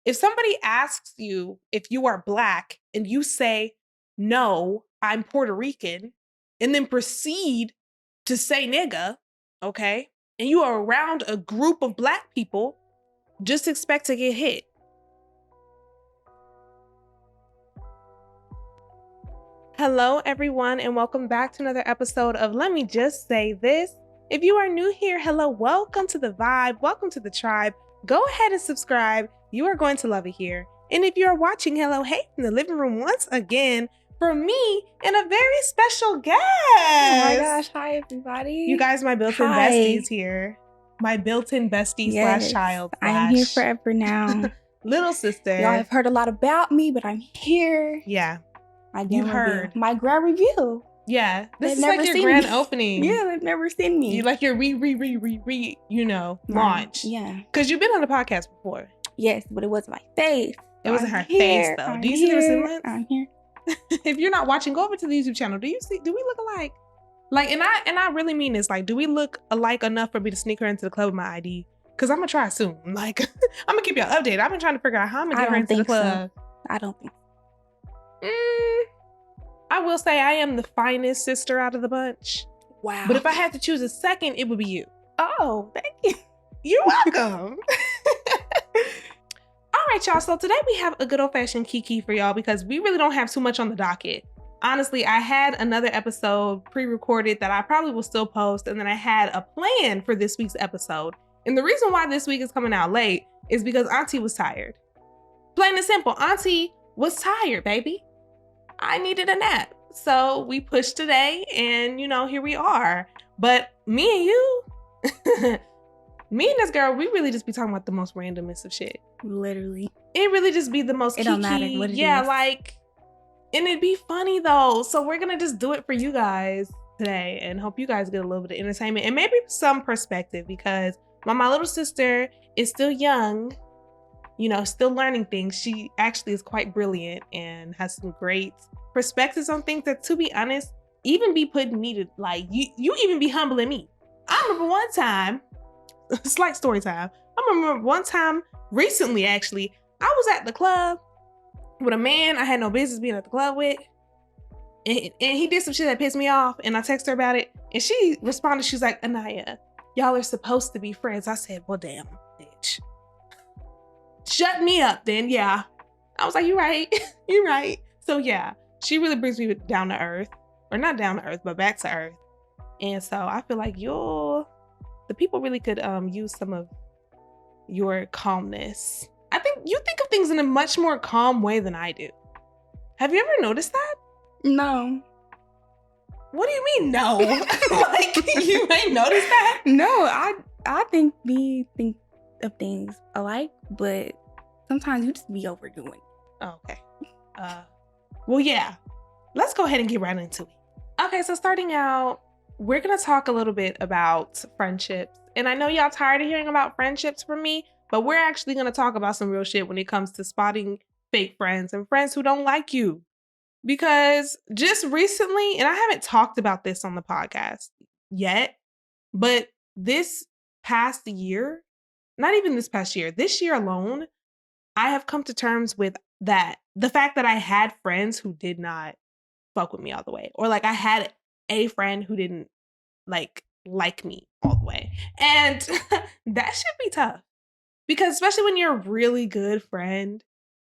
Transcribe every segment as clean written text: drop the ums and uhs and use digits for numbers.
If somebody asks you if you are Black and you say, no, I'm Puerto Rican, and then proceed to say nigga, okay, and you are around a group of Black people, just expect to get hit. Hello, everyone, and welcome back to another episode of Let Me Just Say This. If you are new here, hello, welcome to the vibe, welcome to the tribe. Go ahead and subscribe. You are going to love it here. And if you are watching, hello, hey, from the living room once again, for me and a very special guest. Oh my gosh, hi everybody. You guys, my built-in besties here. My built-in bestie slash child. I'm here forever now. Little sister. Y'all have heard a lot about me, but I'm here. Yeah. You heard my grand review. Yeah. This is like your grand opening. Yeah, they've never seen me. You like your launch. Yeah. Because you've been on the podcast before. Yes, but it wasn't my face. It wasn't her face though. Do you see the resemblance? I'm here. If you're not watching, go over to the YouTube channel. Do we look alike? Like, and I really mean this. Like, do we look alike enough for me to sneak her into the club with my ID? Because I'm gonna try soon. Like, I'm gonna keep y'all updated. I've been trying to figure out how I'm gonna get her into the club. I don't think so. I will say I am the finest sister out of the bunch. Wow. But if I had to choose a second, it would be you. Oh, thank you. You're welcome. All right, y'all. So today we have a good old-fashioned keke for y'all because we really don't have too much on the docket. Honestly, I had another episode pre-recorded that I probably will still post, and then I had a plan for this week's episode. And the reason why this week is coming out late is because Auntie was tired. Plain and simple, Auntie was tired, baby. I needed a nap. So we pushed today and, here we are. But me and you, me and this girl, we really just be talking about the most randomest of shit. Literally. It really just be the most It don't matter what it is. Yeah, like, and it'd be funny though. So we're going to just do it for you guys today and hope you guys get a little bit of entertainment and maybe some perspective because my little sister is still young. Still learning things. She actually is quite brilliant and has some great perspectives on things that, to be honest, even be putting me to, like, you even be humbling me. I remember one time, it's like story time. I remember one time recently, actually, I was at the club with a man I had no business being at the club with. And he did some shit that pissed me off. And I texted her about it. And she responded, she's like, Anaya, y'all are supposed to be friends. I said, well, damn, bitch. Shut me up then, yeah. I was like, you're right. You're right. So yeah, she really brings me down to earth. Or not down to earth, but back to earth. And so I feel like the people really could use some of your calmness. I think you think of things in a much more calm way than I do. Have you ever noticed that? No. What do you mean no? Like, you ain't noticed that? No, I think we think of things alike, but sometimes you just be overdoing it. Oh, okay. Well, yeah. Let's go ahead and get right into it. Okay, so starting out, we're gonna talk a little bit about friendships. And I know y'all tired of hearing about friendships from me, but we're actually gonna talk about some real shit when it comes to spotting fake friends and friends who don't like you. Because just recently, and I haven't talked about this on the podcast yet, but this past year, not even this past year, this year alone, I have come to terms with that. The fact that I had friends who did not fuck with me all the way. Or like I had a friend who didn't like me all the way. And that should be tough. Because especially when you're a really good friend,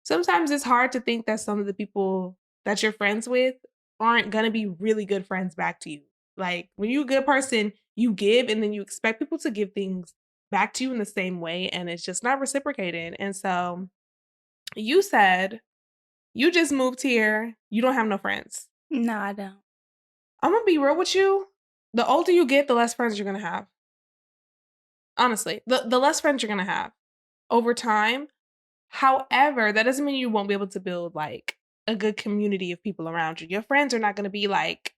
sometimes it's hard to think that some of the people that you're friends with aren't going to be really good friends back to you. Like when you're a good person, you give and then you expect people to give things back to you in the same way, and it's just not reciprocated. And so you said you just moved here. You don't have no friends. No, I don't. I'm going to be real with you. The older you get, the less friends you're going to have. Honestly, the less friends you're going to have over time. However, that doesn't mean you won't be able to build like a good community of people around you. Your friends are not going to be like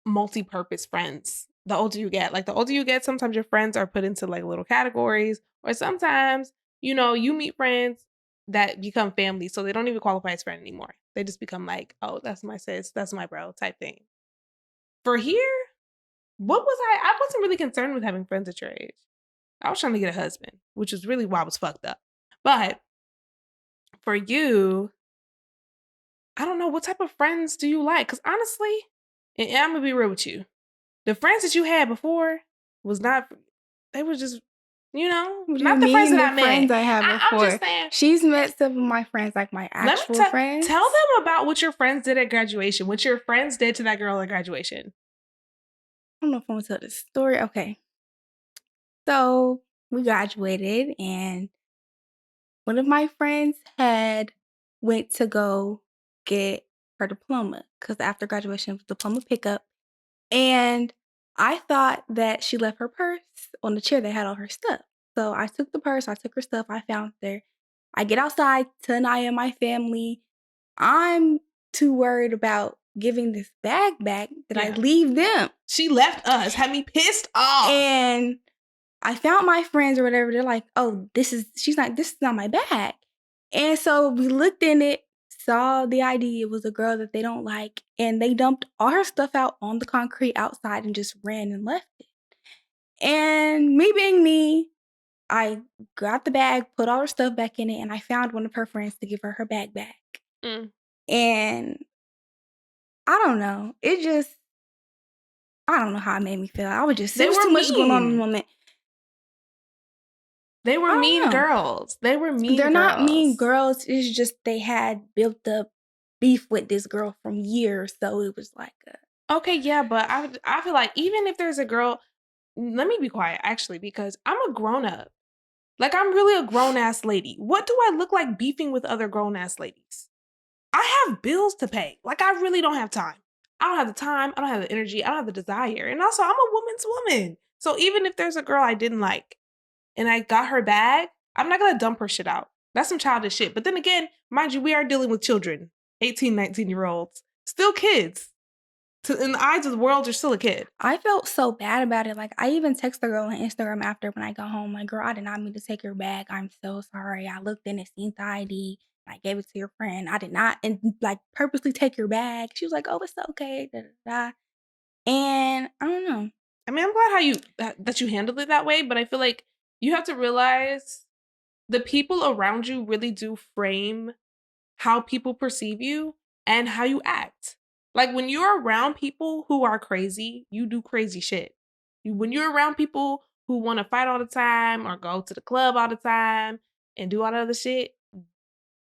multi-purpose friends. The older you get, sometimes your friends are put into like little categories, or sometimes, you meet friends that become family. So they don't even qualify as friend anymore. They just become like, oh, that's my sis, that's my bro type thing. For here, I wasn't really concerned with having friends at your age. I was trying to get a husband, which is really why I was fucked up. But for you, I don't know, what type of friends do you like? Because honestly, and I'm going to be real with you, the friends that you had before was not, they were just, What do not you the friends mean that the I friends met. I had I'm before? just saying. She's met some of my friends, like my Let me actual friends. tell them about what your friends did at graduation, what your friends did to that girl at graduation. I don't know if I want to tell this story. Okay. So we graduated and one of my friends had went to go get her diploma because after graduation it was diploma pickup. And I thought that she left her purse on the chair that had all her stuff. So I took the purse, I took her stuff, I found her. I get outside to Naya and my family. I'm too worried about giving this bag back that I leave them. She left us, had me pissed off. And I found my friends or whatever. They're like, oh, she's like, this is not my bag. And so we looked in it, saw the ID. It was a girl that they don't like. And they dumped all her stuff out on the concrete outside and just ran and left it. And me being me, I grabbed the bag, put all her stuff back in it, and I found one of her friends to give her bag back. And I don't know. I don't know how it made me feel. I was just, there was too much going on in the moment. They were mean girls. They were mean girls. They're not mean girls. It's just they had built up beef with this girl from years. So it was like okay, yeah, but I feel like even if there's a girl, let me be quiet actually, because I'm a grown-up. Like, I'm really a grown-ass lady. What do I look like beefing with other grown-ass ladies? I have bills to pay. Like, I really don't have time. I don't have the time. I don't have the energy. I don't have the desire. And also, I'm a woman's woman. So even if there's a girl I didn't like and I got her bag, I'm not going to dump her shit out. That's some childish shit. But then again, mind you, we are dealing with children, 18, 19-year-olds, still kids. In the eyes of the world, you're still a kid. I felt so bad about it. Like, I even texted the girl on Instagram after when I got home. Like, girl, I did not mean to take your bag. I'm so sorry. I looked in and seen the ID. I gave it to your friend. I did not, and like, purposely take your bag. She was like, oh, it's okay. Da, da, da. And I don't know. I mean, I'm glad that you handled it that way, but I feel like you have to realize the people around you really do frame how people perceive you and how you act. Like, when you're around people who are crazy, you do crazy shit. When you're around people who want to fight all the time or go to the club all the time and do all the other shit,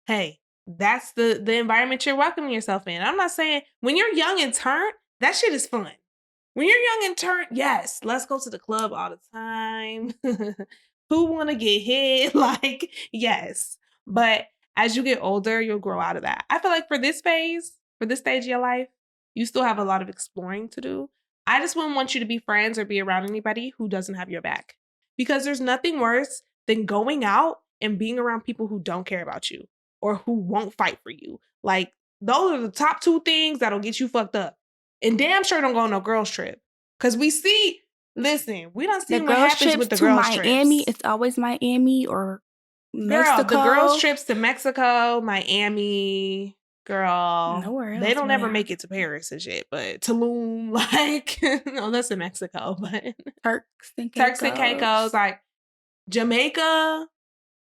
hey, that's the environment you're welcoming yourself in. I'm not saying when you're young and turned, that shit is fun. When you're young and turned, yes, let's go to the club all the time. Who want to get hit? Like, yes. But as you get older, you'll grow out of that. I feel like for this phase, for this stage of your life, you still have a lot of exploring to do. I just wouldn't want you to be friends or be around anybody who doesn't have your back. Because there's nothing worse than going out and being around people who don't care about you or who won't fight for you. Like, those are the top two things that'll get you fucked up. And damn sure don't go on no girls trip. Because we see, listen, we don't see what happens with the girls trips. Miami, it's always Miami or Mexico. Girl, the girls trips to Mexico, Miami, girl. Nowhere else. They don't ever make it to Paris and shit, but Tulum, like, no, that's in Mexico, but Turks and Caicos, like Jamaica.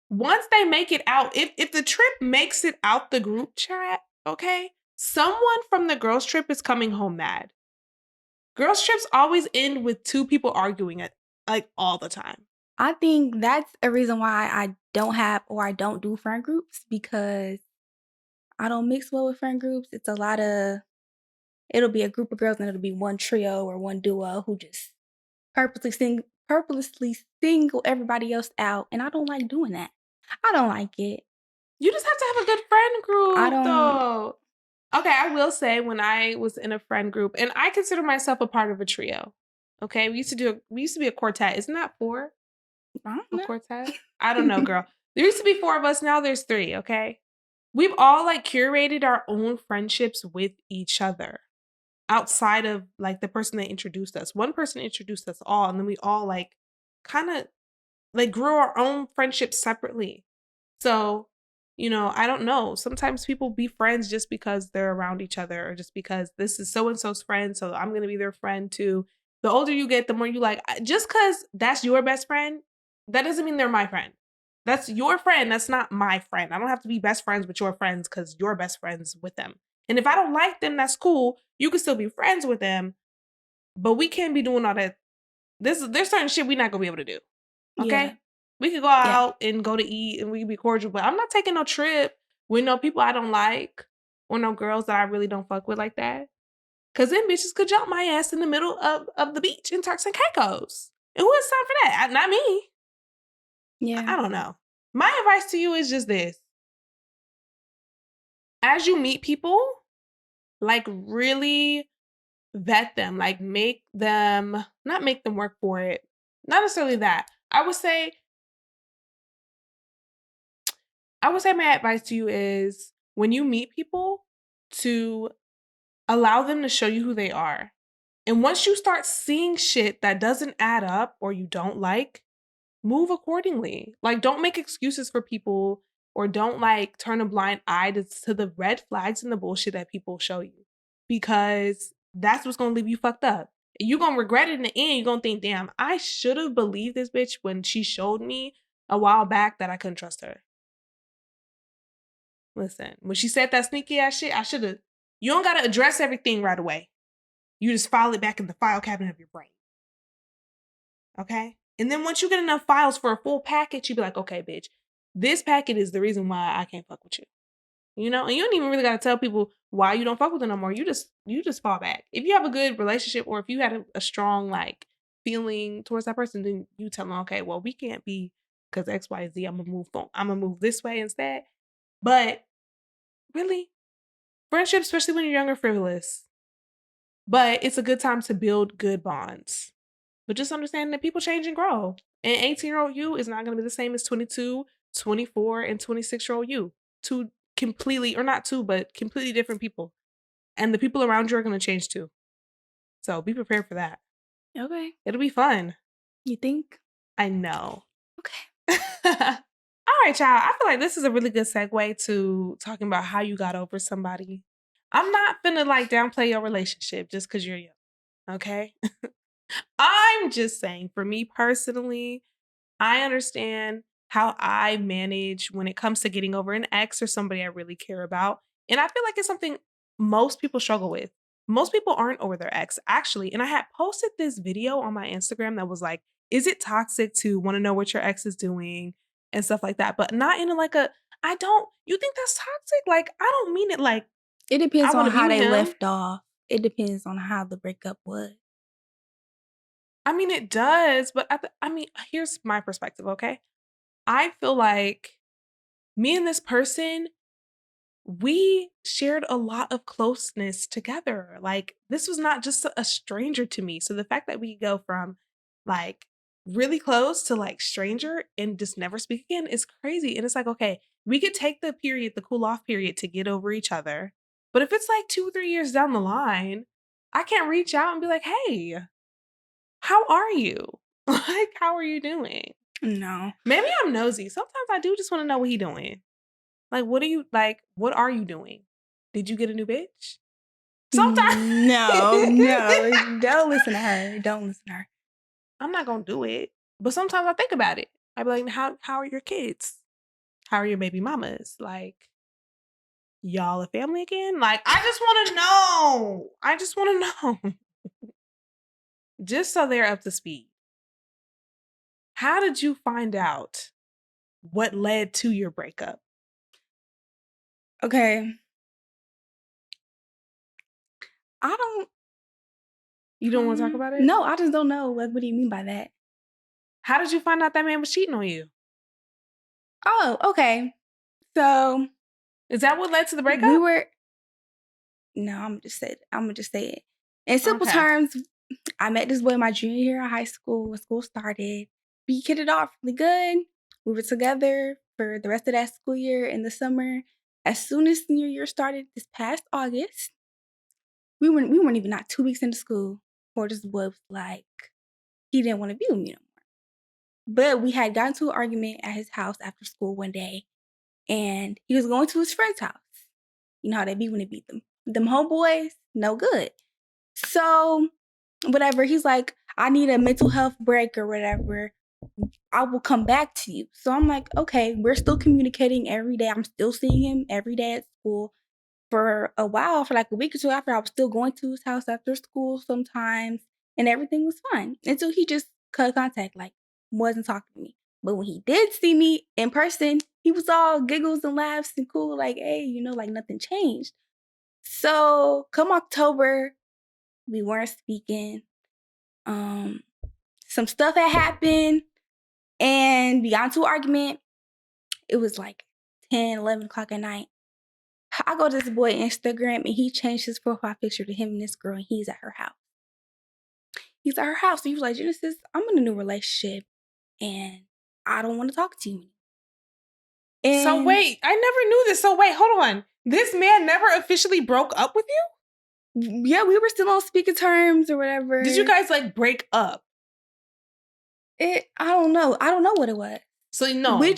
Once they make it out, if the trip makes it out the group chat, okay, someone from the girls trip is coming home mad. Girls trips always end with two people arguing like all the time. I think that's a reason why I don't have or I don't do friend groups, because I don't mix well with friend groups. It's a lot of, it'll be a group of girls and it'll be one trio or one duo who just purposely single everybody else out. And I don't like doing that. I don't like it. You just have to have a good friend group, though. Okay, I will say when I was in a friend group, and I consider myself a part of a trio. Okay, we used to be a quartet. Isn't that four? A quartet? I don't know, girl. There used to be four of us. Now there's three. Okay, we've all like curated our own friendships with each other outside of like the person that introduced us. One person introduced us all, and then we all like kind of like grew our own friendships separately. So, I don't know. Sometimes people be friends just because they're around each other or just because this is so-and-so's friend, so I'm going to be their friend too. The older you get, the more you like, just because that's your best friend, that doesn't mean they're my friend. That's your friend. That's not my friend. I don't have to be best friends with your friends because you're best friends with them. And if I don't like them, that's cool. You can still be friends with them, but we can't be doing all that. There's certain shit we're not gonna be able to do. Okay? Yeah. We could go out and go to eat and we can be cordial, but I'm not taking no trip with no people I don't like or no girls that I really don't fuck with like that. Cause then bitches could jump my ass in the middle of the beach in Turks and Caicos. And who has time for that? Not me. Yeah. I don't know. My advice to you is just this. As you meet people, like really vet them, like not make them work for it. Not necessarily that. I would say my advice to you is when you meet people to allow them to show you who they are. And once you start seeing shit that doesn't add up or you don't like, move accordingly. Like, don't make excuses for people or don't like turn a blind eye to the red flags and the bullshit that people show you because that's what's gonna leave you fucked up. You're gonna regret it in the end. You're gonna think, damn, I should have believed this bitch when she showed me a while back that I couldn't trust her. Listen, when she said that sneaky ass shit, I should have. You don't gotta address everything right away. You just file it back in the file cabinet of your brain. Okay? And then once you get enough files for a full package, you be like, okay, bitch, this packet is the reason why I can't fuck with you. You know? And you don't even really gotta tell people why you don't fuck with them no more. You just fall back. If you have a good relationship or if you had a strong like feeling towards that person, then you tell them, okay, well, we can't be because X, Y, Z, I'm gonna move this way instead. But really, friendship, especially when you're younger, frivolous. But it's a good time to build good bonds. But just understand that people change and grow. And 18-year-old you is not going to be the same as 22, 24, and 26-year-old you. Two completely, or not two, but completely different people. And the people around you are going to change too. So be prepared for that. Okay. It'll be fun. You think? I know. Okay. All right, y'all. I feel like this is a really good segue to talking about how you got over somebody. I'm not finna like downplay your relationship just because you're young. Okay? I'm just saying, for me personally, I understand how I manage when it comes to getting over an ex or somebody I really care about. And I feel like it's something most people struggle with. Most people aren't over their ex, actually. And I had posted this video on my Instagram that was like, is it toxic to want to know what your ex is doing and stuff like that? But not in like you think that's toxic? Like, I don't mean it like, It depends I want on to be how with they him. left off. It depends on how the breakup was. I mean, it does, but here's my perspective, okay? I feel like me and this person, we shared a lot of closeness together. Like, this was not just a stranger to me. So the fact that we go from like really close to like stranger and just never speak again is crazy. And it's like, okay, we could take the cool off period to get over each other. But if it's like 2-3 years down the line, I can't reach out and be like, hey, how are you? Like, how are you doing? No. Maybe I'm nosy. Sometimes I do just want to know what he doing. Like, what are you doing? Did you get a new bitch? Sometimes No. Don't listen to her. Don't listen to her. I'm not gonna do it. But sometimes I think about it. I be like, how are your kids? How are your baby mamas? Like, y'all a family again? Like, I just wanna know. I just wanna know. Just so they're up to speed. How did you find out what led to your breakup? Okay. I don't. You don't want to talk about it? No, I just don't know. Like, what do you mean by that? How did you find out that man was cheating on you? Oh, okay. So Is that what led to the breakup? we were. No, I'm gonna just say it. In simple Okay. terms, I met this boy my junior year of high school when school started. We hit it off really good. We were together for the rest of that school year in the summer. As soon as senior year started this past August, we weren't even not 2 weeks into school before this boy was like, he didn't want to be with me no more. But we had gotten to an argument at his house after school one day, and he was going to his friend's house. You know how they be when they beat them. Them homeboys, no good. So, whatever, he's like, I need a mental health break or whatever. I will come back to you. So I'm like, okay, we're still communicating every day. I'm still seeing him every day at school. For a while, for like a week or two after, I was still going to his house after school sometimes, and everything was fine until he just cut contact, like wasn't talking to me. But when he did see me in person, he was all giggles and laughs and cool, like, hey, like nothing changed. So come October, we weren't speaking. Some stuff had happened and we got into an argument. It was like 10, 11 o'clock at night. I go to this boy Instagram and he changed his profile picture to him and this girl and he's at her house. He's at her house. And he was like, Genesis, I'm in a new relationship and I don't want to talk to you. And so wait, I never knew this. So wait, hold on. This man never officially broke up with you? Yeah, we were still on speaking terms or whatever. Did you guys like break up? I don't know. I don't know what it was. So no. We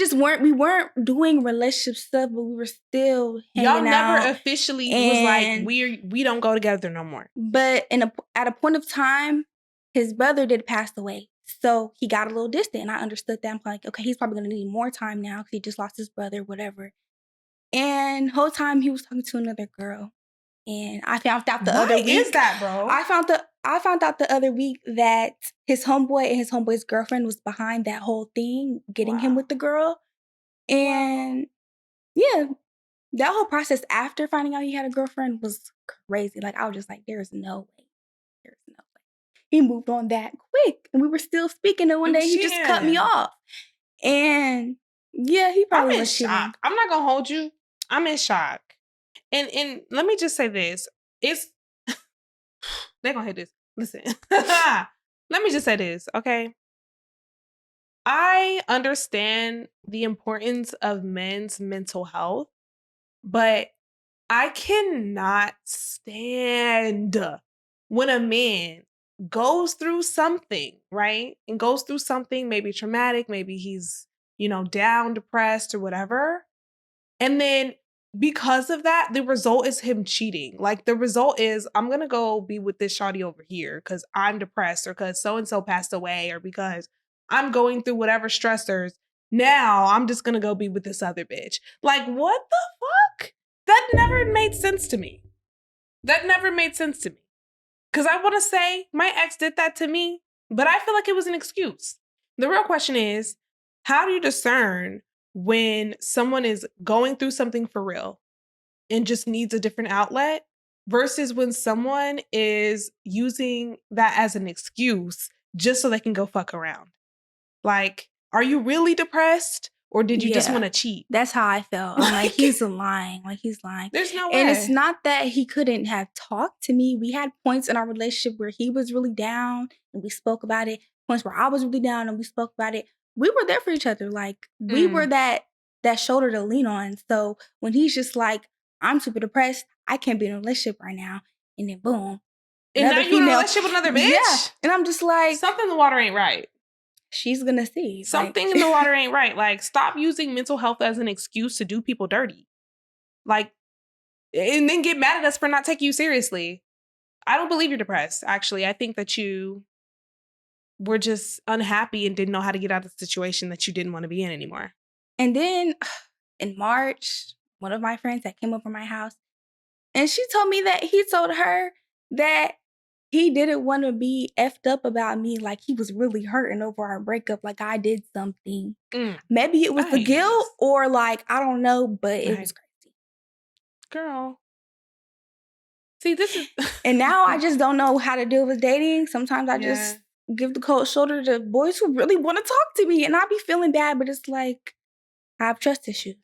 weren't doing relationship stuff, but we were still hanging out. Y'all never officially was like, we don't go together no more. But at a point of time, his brother did pass away. So he got a little distant and I understood that. I'm like, okay, he's probably going to need more time now because he just lost his brother, whatever. And the whole time he was talking to another girl. And I found out the other week. Why is that, bro? I found out the other week that his homeboy and his homeboy's girlfriend was behind that whole thing, getting him with the girl. And yeah, that whole process after finding out he had a girlfriend was crazy. Like, I was just like, there's no way. There's no way. He moved on that quick. And we were still speaking. And one day he just cut me off. And yeah, he probably was cheating. I'm not going to hold you. I'm in shock. And let me just say this. They're going to hate this. Listen. Let me just say this, okay? I understand the importance of men's mental health, but I cannot stand when a man goes through something, right? And goes through something maybe traumatic, maybe he's, down, depressed or whatever. And then because of that, the result is him cheating. Like the result is I'm going to go be with this shawty over here because I'm depressed or because so-and-so passed away or because I'm going through whatever stressors. Now I'm just going to go be with this other bitch. Like what the fuck? That never made sense to me. Because I want to say my ex did that to me, but I feel like it was an excuse. The real question is, how do you discern when someone is going through something for real and just needs a different outlet versus when someone is using that as an excuse just so they can go fuck around? Like, are you really depressed or did you just want to cheat? That's how I felt. I'm like, he's lying. There's no way. And it's not that he couldn't have talked to me. We had points in our relationship where he was really down and we spoke about it. Points where I was really down and we spoke about it. We were there for each other. Like, we were that shoulder to lean on. So when he's just like, I'm super depressed, I can't be in a relationship right now. And then boom. And now you're in a relationship with another bitch? Yeah. And I'm just like, something in the water ain't right. She's gonna see. Something in the water ain't right. Like, stop using mental health as an excuse to do people dirty. Like, and then get mad at us for not taking you seriously. I don't believe you're depressed, actually. I think that you were just unhappy and didn't know how to get out of the situation that you didn't want to be in anymore. And then in March, one of my friends that came over my house, and she told me that he told her that he didn't want to be effed up about me, like he was really hurting over our breakup, like I did something. Maybe it was the guilt or like, I don't know, but it was crazy. Girl. See, this is... And now I just don't know how to deal with dating. Sometimes I just give the cold shoulder to boys who really want to talk to me and I be feeling bad, but it's like, I have trust issues.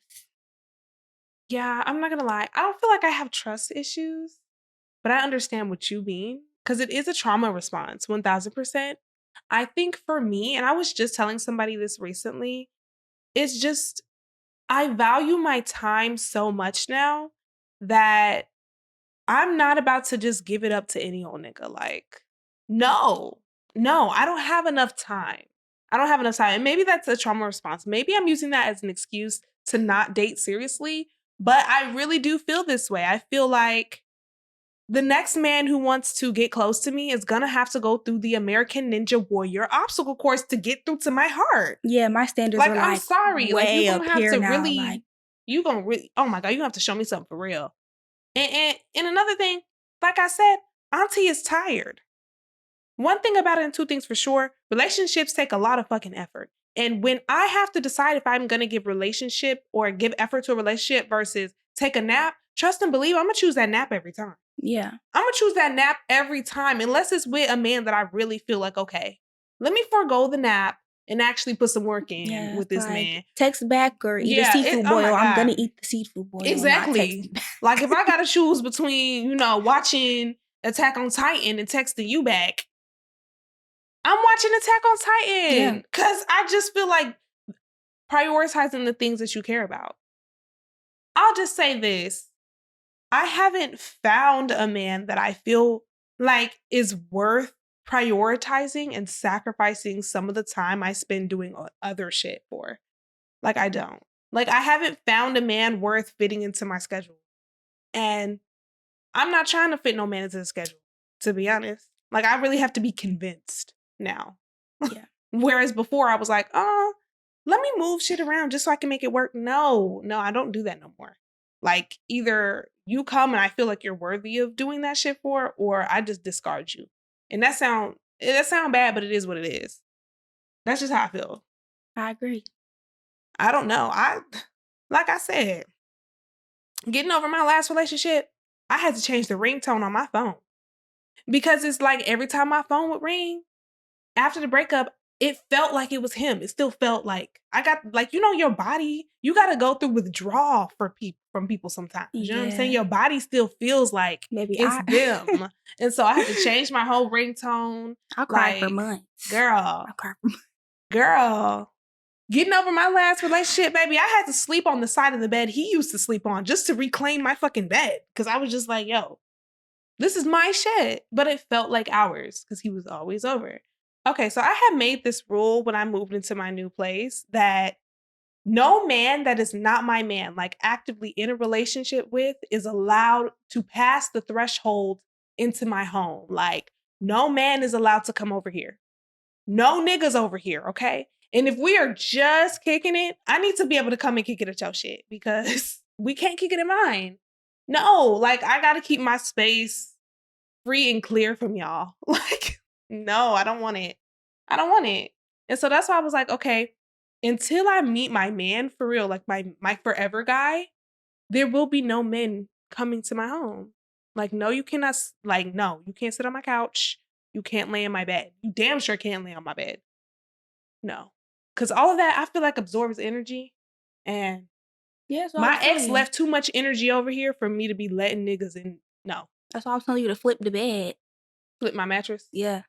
Yeah, I'm not going to lie. I don't feel like I have trust issues, but I understand what you mean. Because it is a trauma response, 1000%. I think for me, and I was just telling somebody this recently, it's just, I value my time so much now that I'm not about to just give it up to any old nigga. Like, no, I don't have enough time. And maybe that's a trauma response. Maybe I'm using that as an excuse to not date seriously, but I really do feel this way. I feel like the next man who wants to get close to me is gonna have to go through the American Ninja Warrior obstacle course to get through to my heart. Yeah, my standards Like, are I'm like sorry. Like, way you're up gonna have here to now. really, Like, you gonna really, oh my God, you have to show me something for real. And another thing, like I said, Auntie is tired. One thing about it and two things for sure, relationships take a lot of fucking effort. And when I have to decide if I'm gonna give relationship or give effort to a relationship versus take a nap, trust and believe I'm gonna choose that nap every time. yeah. I'm gonna choose that nap every time, unless it's with a man that I really feel like, okay, let me forego the nap and actually put some work in Yeah, with this man. text back or eat a Yeah, seafood oh my boil. I'm gonna God. eat the seafood boil. Not Exactly. text back. Like, if I gotta choose between, watching Attack on Titan and texting you back, I'm watching Attack on Titan. Yeah. Because I just feel like prioritizing the things that you care about. I'll just say this. I haven't found a man that I feel like is worth prioritizing and sacrificing some of the time I spend doing other shit for. Like, I don't. Like, I haven't found a man worth fitting into my schedule. And I'm not trying to fit no man into the schedule, to be honest. Like, I really have to be convinced now. Yeah. Whereas before I was like, oh, let me move shit around just so I can make it work. No, I don't do that no more. Like, either you come and I feel like you're worthy of doing that shit for, or I just discard you. And that sound bad, but it is what it is. That's just how I feel. I agree. I don't know. Like I said, getting over my last relationship, I had to change the ringtone on my phone. Because it's like every time my phone would ring, after the breakup, it felt like it was him. It still felt like I got, like, your body, you got to go through withdrawal from people sometimes. You know what I'm saying? Your body still feels like it's them. And so I had to change my whole ringtone. I'll cry for months. Girl. I'll cry for months. Girl. Getting over my last relationship, baby, I had to sleep on the side of the bed he used to sleep on just to reclaim my fucking bed. Because I was just like, yo, this is my shit. But it felt like ours because he was always over. Okay, so I had made this rule when I moved into my new place that no man that is not my man, like actively in a relationship with, is allowed to pass the threshold into my home. Like, no man is allowed to come over here. No niggas over here, okay? And if we are just kicking it, I need to be able to come and kick it at your shit because we can't kick it in mine. No, like, I gotta keep my space free and clear from y'all. Like, no, I don't want it. I don't want it. And so that's why I was like, okay, until I meet my man for real, like my forever guy, there will be no men coming to my home. Like, no, you cannot, like, no, you can't sit on my couch. You can't lay in my bed. You damn sure can't lay on my bed. No. Because all of that, I feel like absorbs energy. And my ex left too much energy over here for me to be letting niggas in. No. That's why I was telling you to flip the bed. Flip my mattress? Yeah.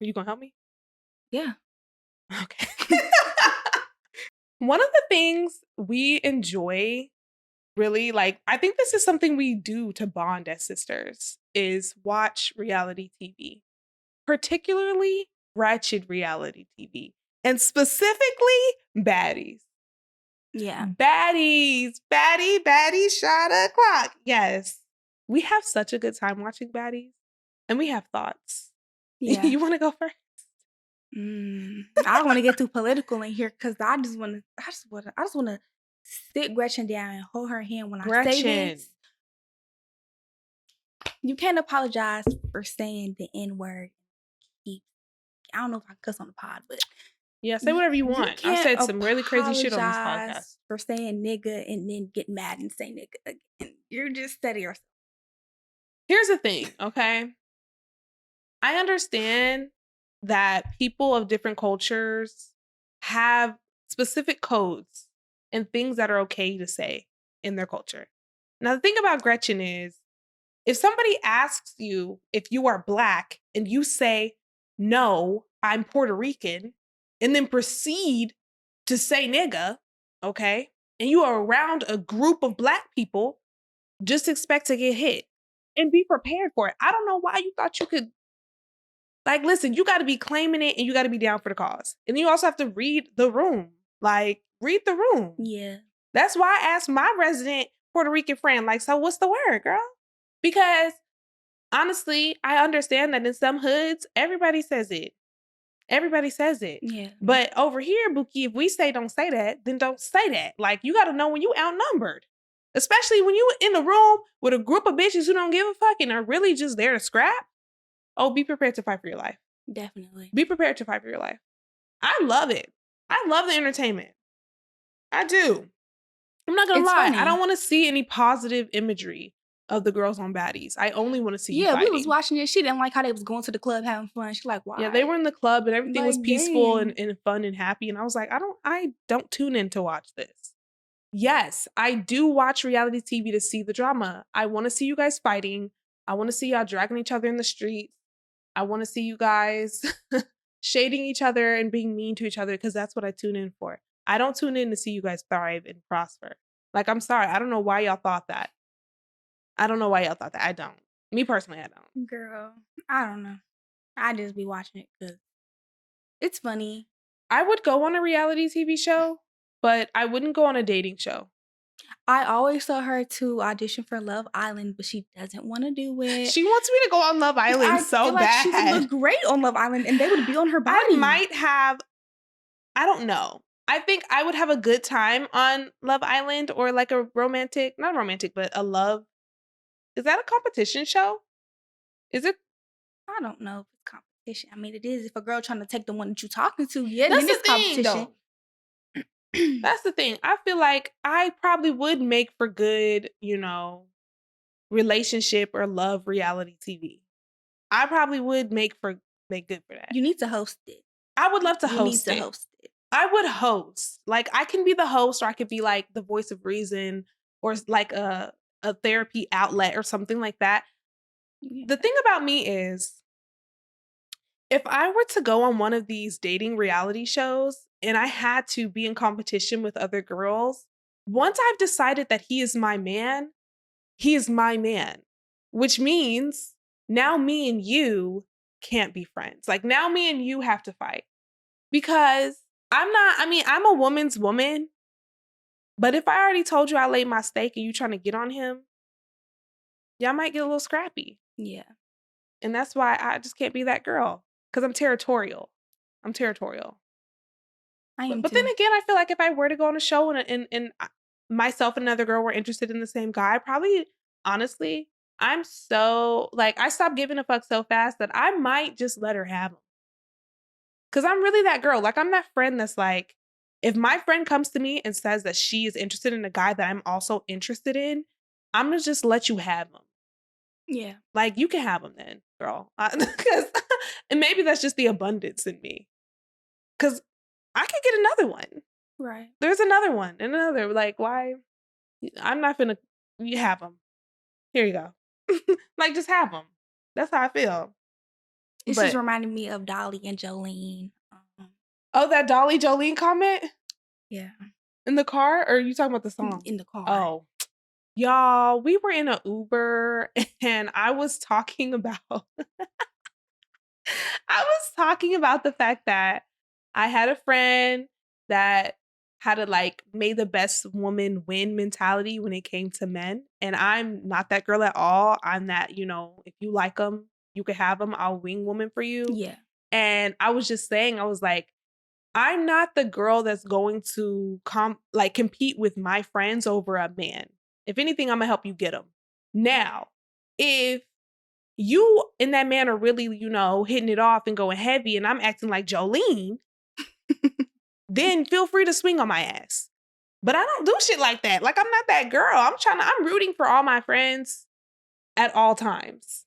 Are you going to help me? Yeah. Okay. One of the things we enjoy, really, like, I think this is something we do to bond as sisters, is watch reality TV, particularly ratchet reality TV, and specifically Baddies. Yeah. Baddies, baddie, shot o'clock. Yes. We have such a good time watching Baddies, and we have thoughts. Yeah. You want to go first? I don't want to get too political in here because I just want to sit Gretchen down and hold her hand when I say this. You can't apologize for saying the N-word. I don't know if I cuss on the pod, but yeah, say whatever you want. I've said some really crazy shit on this podcast. For saying nigga and then get mad and say nigga again. You're just setting yourself. Here's the thing, okay? I understand that people of different cultures have specific codes and things that are okay to say in their culture. Now, the thing about Gretchen is, if somebody asks you if you are Black and you say, no, I'm Puerto Rican, and then proceed to say nigga, okay, and you are around a group of Black people, just expect to get hit and be prepared for it. I don't know why you thought you could. Like, listen, you got to be claiming it and you got to be down for the cause. And then you also have to read the room. Like, read the room. Yeah. That's why I asked my resident Puerto Rican friend, like, so what's the word, girl? Because honestly, I understand that in some hoods, everybody says it. Everybody says it. Yeah. But over here, Buki, if we say don't say that, then don't say that. Like, you got to know when you outnumbered. Especially when you in the room with a group of bitches who don't give a fuck and are really just there to scrap. Oh, be prepared to fight for your life. Definitely. Be prepared to fight for your life. I love it. I love the entertainment. I do. I'm not going to lie. Funny. I don't want to see any positive imagery of the girls on Baddies. I only want to see you fighting. We was watching it. She didn't like how they was going to the club having fun. She like, why? Yeah, they were in the club and everything was Like, peaceful dang. and fun and happy. And I was like, I don't tune in to watch this. Yes, I do watch reality TV to see the drama. I want to see you guys fighting. I want to see y'all dragging each other in the streets. I want to see you guys shading each other and being mean to each other because that's what I tune in for. I don't tune in to see you guys thrive and prosper. Like, I'm sorry. I don't know why y'all thought that. I don't. Me personally, I don't. Girl, I don't know. I just be watching it because it's funny. I would go on a reality TV show, but I wouldn't go on a dating show. I always saw her to audition for Love Island, but she doesn't want to do it. She wants me to go on Love Island so feel like bad. She would look great on Love Island, and they would be on her body. I don't know. I think I would have a good time on Love Island or like a romantic, not romantic, but a love. Is that a competition show? Is it? I don't know if it's competition. I mean, it is if a girl trying to take the one that you're talking to. Yeah, that's then the it's thing, competition. Though. That's the thing. I feel like I probably would make for good, relationship or love reality TV. I probably would make good for that. You need to host it. I would love to host it. I would host. Like, I can be the host, or I could be like the voice of reason, or like a therapy outlet or something like that. Yeah. The thing about me is, if I were to go on one of these dating reality shows and I had to be in competition with other girls, once I've decided that he is my man, which means now me and you can't be friends. Like, now me and you have to fight because I'm a woman's woman, but if I already told you I laid my stake and you trying to get on him, y'all might get a little scrappy. Yeah. And that's why I just can't be that girl because I'm territorial. But then again, I feel like if I were to go on a show and myself and another girl were interested in the same guy, probably, honestly, I'm so, like, I stopped giving a fuck so fast that I might just let her have him. Because I'm really that girl. Like, I'm that friend that's like, if my friend comes to me and says that she is interested in a guy that I'm also interested in, I'm going to just let you have him. Yeah. Like, you can have him then, girl. And maybe that's just the abundance in me. Because I could get another one. Right. There's another one and another. Like, why? I'm not finna, you have him. Here you go. Like, just have him. That's how I feel. This just reminded me of Dolly and Jolene. Oh, that Dolly Jolene comment? Yeah. In the car? Or are you talking about the song? In the car. Oh. Y'all, we were in an Uber and I was talking about the fact that I had a friend that had a like may the best woman win mentality when it came to men. And I'm not that girl at all. I'm that, if you like them, you can have them. I'll wing woman for you. Yeah. And I was just saying, I was like, I'm not the girl that's going to compete with my friends over a man. If anything, I'm gonna help you get them. Now, if you and that man are really, hitting it off and going heavy and I'm acting like Jolene, then feel free to swing on my ass. But I don't do shit like that. Like, I'm not that girl. I'm rooting for all my friends at all times.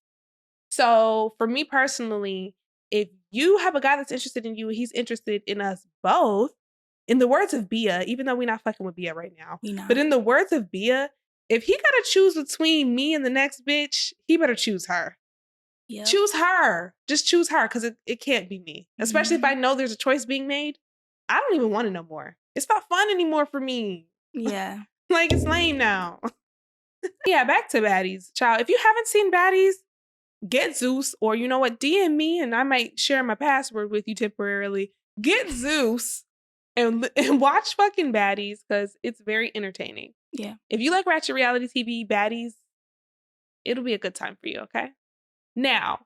So for me personally, if you have a guy that's interested in you, he's interested in us both. In the words of Bia, even though we're not fucking with Bia right now, but in the words of Bia, if he gotta choose between me and the next bitch, he better choose her. Yep. Choose her. Just choose her, because it can't be me. Especially if I know there's a choice being made. I don't even want it no more. It's not fun anymore for me. Yeah. Like, it's lame now. Yeah, back to Baddies. Child, if you haven't seen Baddies, get Zeus, or you know what, DM me and I might share my password with you temporarily. Get Zeus and watch fucking Baddies, because it's very entertaining. Yeah. If you like ratchet reality TV, Baddies It'll be a good time for you, okay? Now,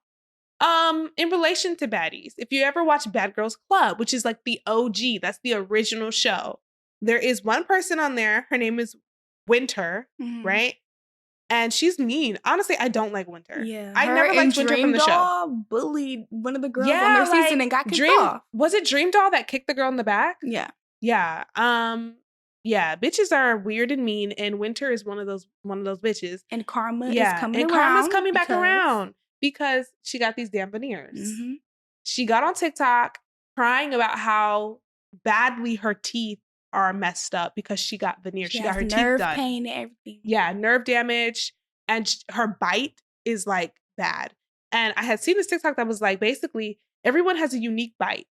in relation to baddies, if you ever watch Bad Girls Club, which is like the OG, that's the original show, there is one person on there. Her name is Winter, right? And she's mean. Honestly, I don't like Winter. Yeah, I her never liked and Winter Dream from the show. Doll bullied one of the girls on their season and got kicked off. Was it Dream Doll that kicked the girl in the back? Yeah. Yeah. Yeah, bitches are weird and mean, and Winter is one of those bitches. And Karma is coming around. Karma's coming back around because she got these damn veneers. She got on TikTok crying about how badly her teeth are messed up because she got veneers. She got her teeth done. Nerve pain and everything. Yeah, nerve damage, and her bite is like bad. And I had seen this TikTok that was like, basically, everyone has a unique bite.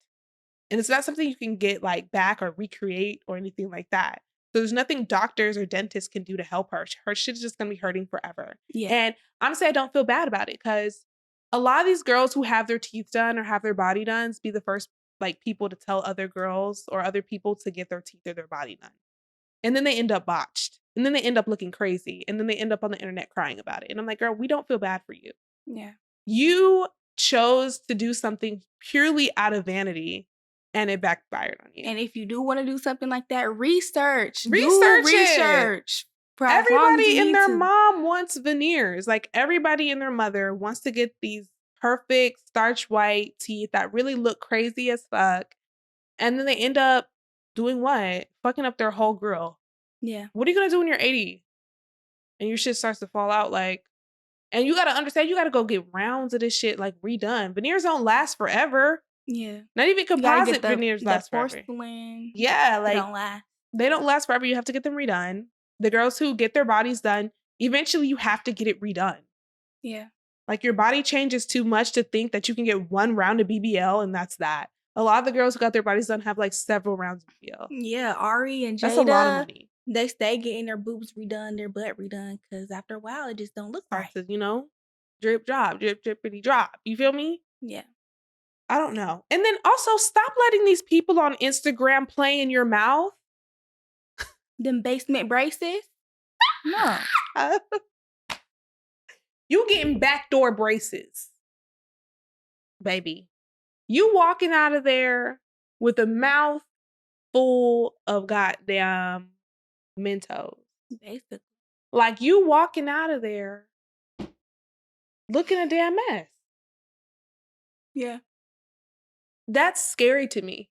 And it's not something you can get like back or recreate or anything like that. So there's nothing doctors or dentists can do to help her. Her shit is just going to be hurting forever. Yeah. And honestly, I don't feel bad about it because a lot of these girls who have their teeth done or have their body done be the first like people to tell other girls or other people to get their teeth or their body done. And then they end up botched. And then they end up looking crazy. And then they end up on the internet crying about it. And I'm like, girl, we don't feel bad for you. Yeah. You chose to do something purely out of vanity. And it backfired on you. And if you do want to do something like that, research. Everybody and their mom wants veneers. Like everybody and their mother wants to get these perfect starch white teeth that really look crazy as fuck. And then they end up doing what? Fucking up their whole grill. Yeah. What are you going to do when you're 80? And your shit starts to fall out like... And you got to understand, you got to go get rounds of this shit like redone. Veneers don't last forever. Yeah. Not even composite veneers last forever. Porcelain. Yeah, like they don't last forever. You have to get them redone. The girls who get their bodies done, eventually you have to get it redone. Yeah. Like your body changes too much to think that you can get one round of BBL and that's that. A lot of the girls who got their bodies done have like several rounds of BBL. Yeah, Ari and Jada. That's a lot of money. They stay getting their boobs redone, their butt redone, because after a while it just don't look right. To, you know, drip, drop, drip, drippity, drop. You feel me? Yeah. I don't know. And then also stop letting these people on Instagram play in your mouth. Them basement braces? No. You getting backdoor braces. Baby. You walking out of there with a mouth full of goddamn Mentos. Basically. Like you walking out of there looking a damn mess. Yeah. That's scary to me.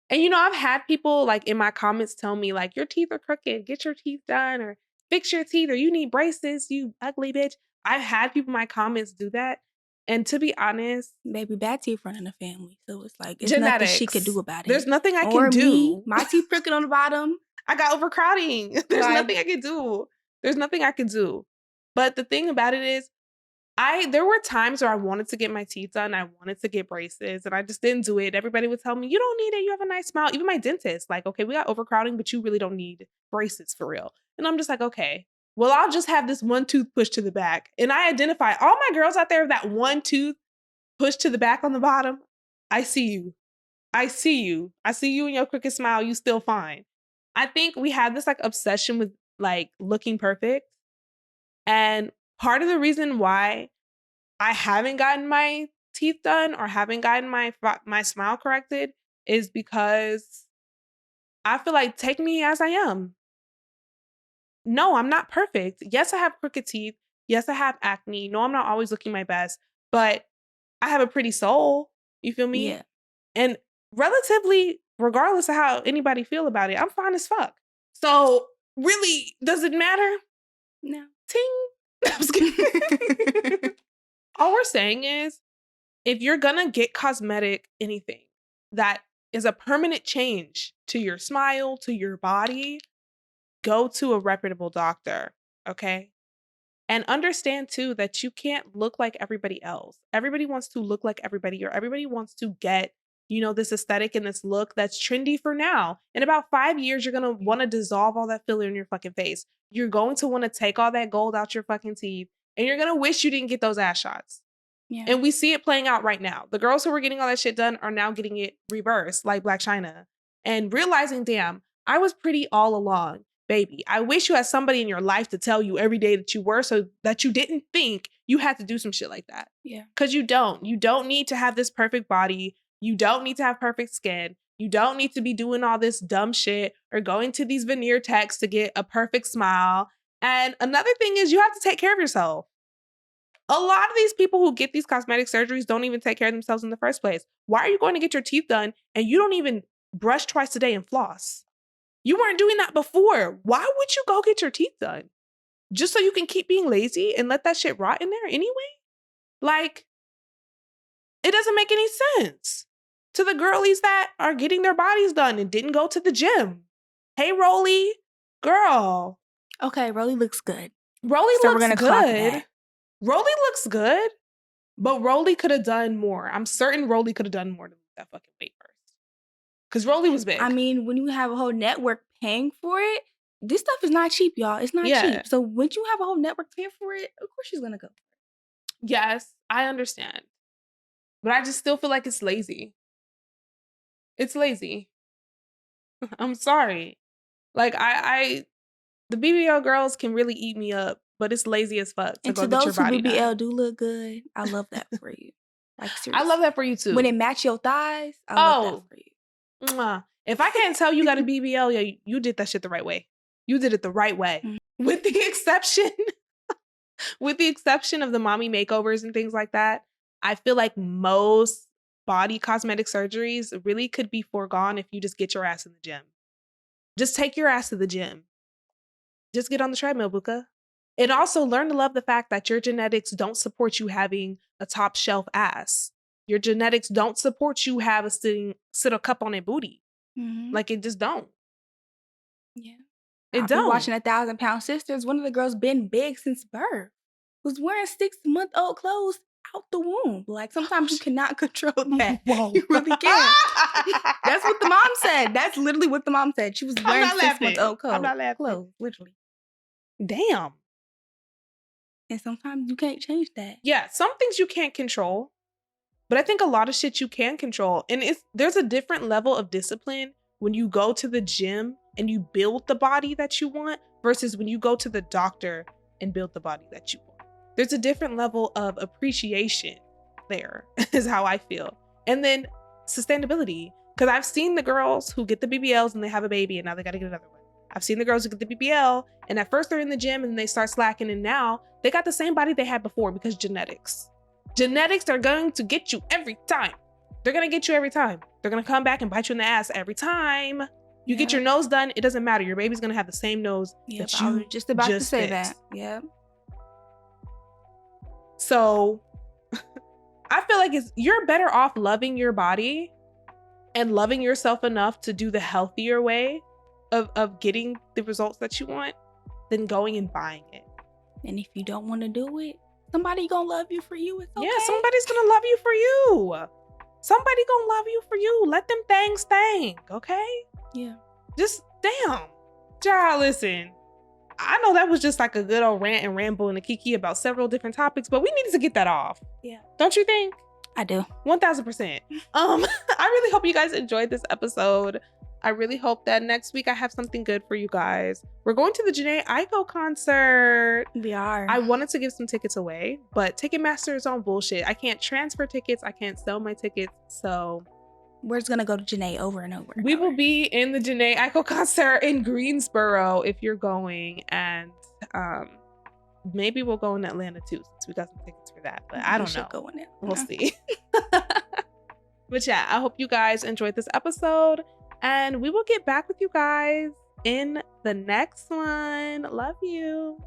And you know, I've had people like in my comments tell me like, your teeth are crooked, get your teeth done or fix your teeth or you need braces, you ugly bitch. I've had people in my comments do that. And to be honest, baby, bad teeth running the family. So it's like, it's genetics. Nothing she could do about it. There's nothing I can do. Me, my teeth crooked on the bottom. I got overcrowding. There's nothing I can do. There's nothing I can do. But the thing about it is, there were times where I wanted to get my teeth done. I wanted to get braces and I just didn't do it. Everybody would tell me, you don't need it. You have a nice smile. Even my dentist, like, okay, we got overcrowding, but you really don't need braces for real. And I'm just like, okay, well, I'll just have this one tooth pushed to the back. And I identify all my girls out there, that one tooth pushed to the back on the bottom. I see you. I see you. I see you in your crooked smile. You still fine. I think we have this like obsession with like looking perfect. And part of the reason why I haven't gotten my teeth done or haven't gotten my smile corrected is because I feel like, take me as I am. No, I'm not perfect. Yes, I have crooked teeth. Yes, I have acne. No, I'm not always looking my best, but I have a pretty soul. You feel me? Yeah. And relatively, regardless of how anybody feel about it, I'm fine as fuck. So really, does it matter? No. Ting. I'm just kidding. All we're saying is, if you're gonna get cosmetic anything that is a permanent change to your smile, to your body, go to a reputable doctor, okay? And understand too that you can't look like everybody else. Everybody wants to look like everybody, or everybody wants to get, you know, this aesthetic and this look that's trendy for now. In about 5 years, you're gonna want to dissolve all that filler in your fucking face. You're going to want to take all that gold out your fucking teeth, and you're gonna wish you didn't get those ass shots. Yeah. And we see it playing out right now. The girls who were getting all that shit done are now getting it reversed, like Black China, and realizing, damn, I was pretty all along. baby, I wish you had somebody in your life to tell you every day that you were, so that you didn't think you had to do some shit like that. Yeah. Because you don't. You don't need to have this perfect body. You don't need to have perfect skin. You don't need to be doing all this dumb shit or going to these veneer techs to get a perfect smile. And another thing is you have to take care of yourself. A lot of these people who get these cosmetic surgeries don't even take care of themselves in the first place. Why are you going to get your teeth done and you don't even brush twice a day and floss? You weren't doing that before. Why would you go get your teeth done? Just so you can keep being lazy and let that shit rot in there anyway? Like, it doesn't make any sense. To the girlies that are getting their bodies done and didn't go to the gym. Hey, Rolly, girl. Okay, Rolly looks good. Rolly So we're looks gonna clock good. that. Rolly looks good, but Rolly could have done more. I'm certain Rolly could have done more to lose that fucking weight first. Because Rolly was big. I mean, when you have a whole network paying for it, this stuff is not cheap, y'all. It's not cheap. So when you have a whole network paying for it, of course she's gonna go. Yes, I understand. But I just still feel like it's lazy. It's lazy. I'm sorry. Like, the BBL girls can really eat me up, but it's lazy as fuck to And go to get your those who body BBL done. do look good, I love that for you. Like, seriously. I love that for you too. When it match your thighs, I love that for you. Mwah. If I can't tell you got a BBL, yeah, you did that shit the right way. You did it the right way. Mm-hmm. With the exception of the mommy makeovers and things like that, I feel like most body cosmetic surgeries really could be foregone if you just get your ass in the gym. Just take your ass to the gym. Just get on the treadmill, Buka. And also learn to love the fact that your genetics don't support you having a top shelf ass. Your genetics don't support you have sit a cup on a booty. Mm-hmm. Like, it just don't. Yeah. It I'll don't. be watching 1,000-Pound Sisters. One of the girls been big since birth. Was wearing 6-month-old clothes out the womb. Like, sometimes you cannot control that. Whoa. You really can't. That's what the mom said. That's literally what the mom said. She was wearing 6-month-old clothes. I'm not laughing. Clothes, literally. Damn. And sometimes you can't change that. Yeah, some things you can't control, but I think a lot of shit you can control. And there's a different level of discipline when you go to the gym and you build the body that you want versus when you go to the doctor and build the body that you want. There's a different level of appreciation there, is how I feel. And then sustainability, because I've seen the girls who get the BBLs and they have a baby and now they got to get another one. I've seen the girls who get the BBL and at first they're in the gym and they start slacking, and now they got the same body they had before because genetics. Genetics are going to get you every time. They're going to get you every time. They're going to come back and bite you in the ass every time. You get your nose done, it doesn't matter. Your baby's going to have the same nose that you I was just about to say picked. that. Yeah. So I feel like you're better off loving your body and loving yourself enough to do the healthier way of getting the results that you want than going and buying it. And if you don't want to do it, somebody gonna love you for you. It's okay. Yeah, somebody's gonna love you for you. Somebody gonna love you for you. Let them things think, okay? Yeah. Just damn. Child, listen. I know that was just like a good old rant and ramble and a keke about several different topics, but we needed to get that off. Yeah. Don't you think? I do. 1000%. I really hope you guys enjoyed this episode. I really hope that next week I have something good for you guys. We're going to the Jhené Aiko concert. We are. I wanted to give some tickets away, but Ticketmaster is on bullshit. I can't transfer tickets. I can't sell my tickets. So we're just gonna go to Jhené over and over. We will be in the Jhené Aiko concert in Greensboro if you're going, and maybe we'll go in Atlanta too, since we got some tickets for that. But I don't know. Go in We'll see. But yeah, I hope you guys enjoyed this episode, and we will get back with you guys in the next one. Love you.